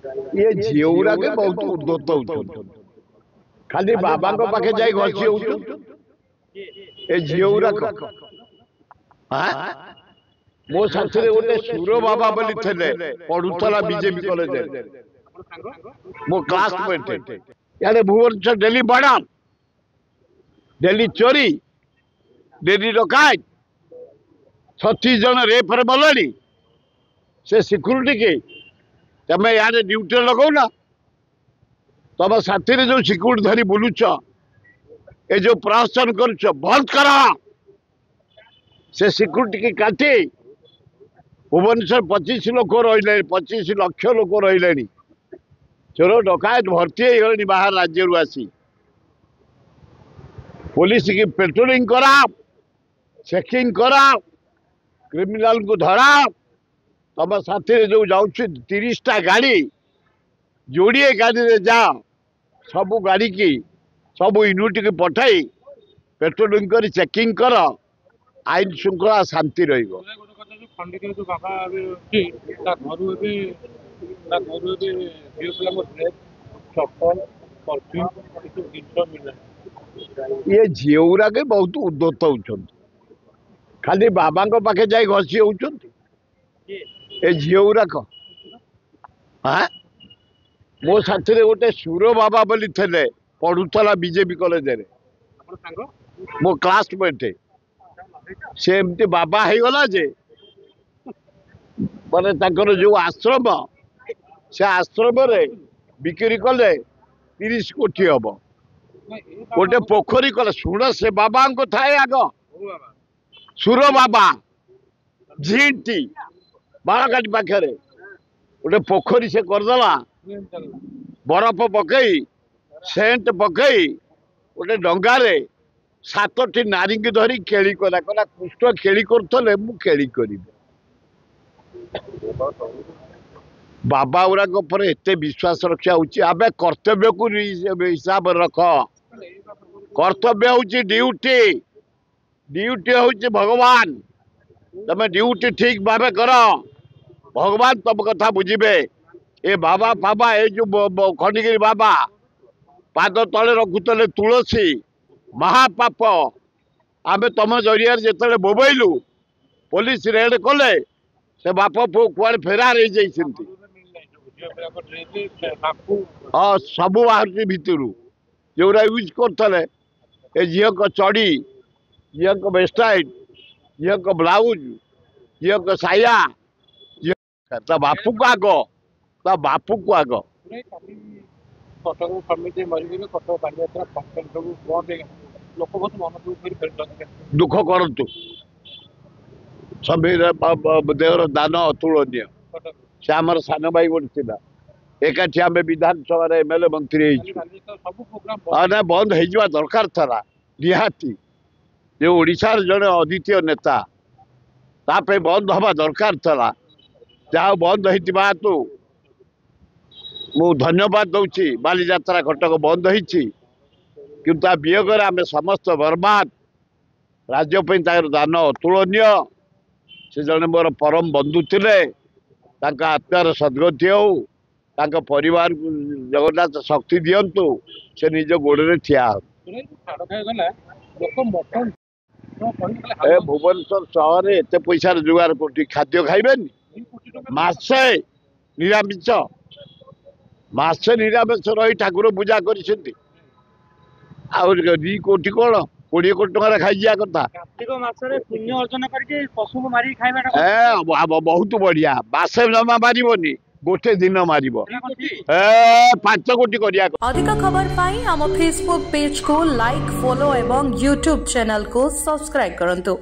ये झील गुड़ा के बहुत उद्दत होउछन खाली बाबा को पाखे जाई घसी होउछन ए झील गुड़ा हां मो साथरे गोटे सुरो बाबा बोली थेले पढुतला बीजेपी कॉलेज मो क्लासमेट यारे भुवनेश्वर दिल्ली बड़ा दिल्ली चोरी दिल्ली डकायत 36 जन रेप रे बोलनी से सिक्योरिटी के तमें यार ड्यूटी लगो ना तुम साथी जो सिक्योरिटी धरी बुलुच ए जो प्रशासन कर बंद कर से सिक्योरिटी की काटी भुवनेश्वर 25 लोक रही 25 लक्ष लोक रही चोर डकायत भर्ती हो बाहर राज्य आसी पुलिस की पेट्रोलिंग करा चेकिंग करा क्रिमिनाल को धरा तुम साथी जो जाऊ 30टा गाड़ी जोड़े गाड़ी जा सबू गाड़ी की सबू यूनिट की पठाई पेट्रोलिंग कर चेकिंग कर आईन श्रृंखला शांति रहिबो ये झील गुड़ा के बहुत उद्दत होउछन खाली बाबा को पाखे जाई घसी होउछन ए झील गुड़ा को हां मो साथी गोटे सुरो बाबा बोली थेले पढुतला बीजेपी कॉलेज रे मो क्लासमेट से एमती बाबा है गला जे माने ताकर जो आश्रम से आश्रम रे बिक्री कले 30 कोटी हम गोटे पोखरी कले शुण से बाबा को थाए आग सुरो बाबा झीटी बालकाटी पाखे गोटे पोखरी से करदेला बरफ पकई सेंट पकई गोटे डंगारे 7टी नारी की धरी खेली कला कला कृष्ण खेली करथले मु खेली करी बाबा गुरा पर एते विश्वास रक्षा होची आबे कर्तव्य को हिसाब रख कर्तव्य होची ड्यूटी ड्यूटी होची भगवान तमे ड्यूटी ठीक भावे कर भगवान तब कथा बुझिबे ए बाबा बाबा ए जो खंडगिरी बाबा पाद तले रखुतले तुलसी महापाप आमे तुम जरिया जिते बोबैलु पुलिस रेड कले से बाप पु कुआड़े फेरार हो जाती हाँ सब बाहर भितर जोरा यूज करते ए झील को चढ़ी झील को वेस्टाइट झील को ब्लाउज झील को साया ता बापू को आग ता बापू को आग दुख करतु समीर देवर दान अतुलनीय से आम सान भाई गोटे एकाठी आम विधानसभा एमएलए मंत्री ना बंद हो दरकार था निहाती जो ओडिशार जड़े अद्वितीय नेता तापे बंद हवा दरकार था जहाँ बंद होता तो मु धन्यवाद दौची बालीजात्रा कटक बंद होती किंतु वियोग आम समस्त बर्बाद राज्यपाई दान अतुलनीय से जड़े मोर परम बंधु थे आत्मार सद्गति हो परिवार जगन्नाथ शक्ति दिंतु से निज गोड़े ठिया भुवनेश्वर सहर एत पैसा जुगार कोटी खाद्य खाइबेनी मासे निरामिष मासे निरामिष रही ठाकुर पूजा कर 2 कोटी कौन 20 कोटी टकर खाई कथा बहुत बढ़िया बासे जमा मारबनी गोटे दिन मार 5 कोटी करिया। अधिक खबर पाई हम फेसबुक पेज को लाइक फॉलो एवं यूट्यूब चैनल को सब्सक्राइब करंतु।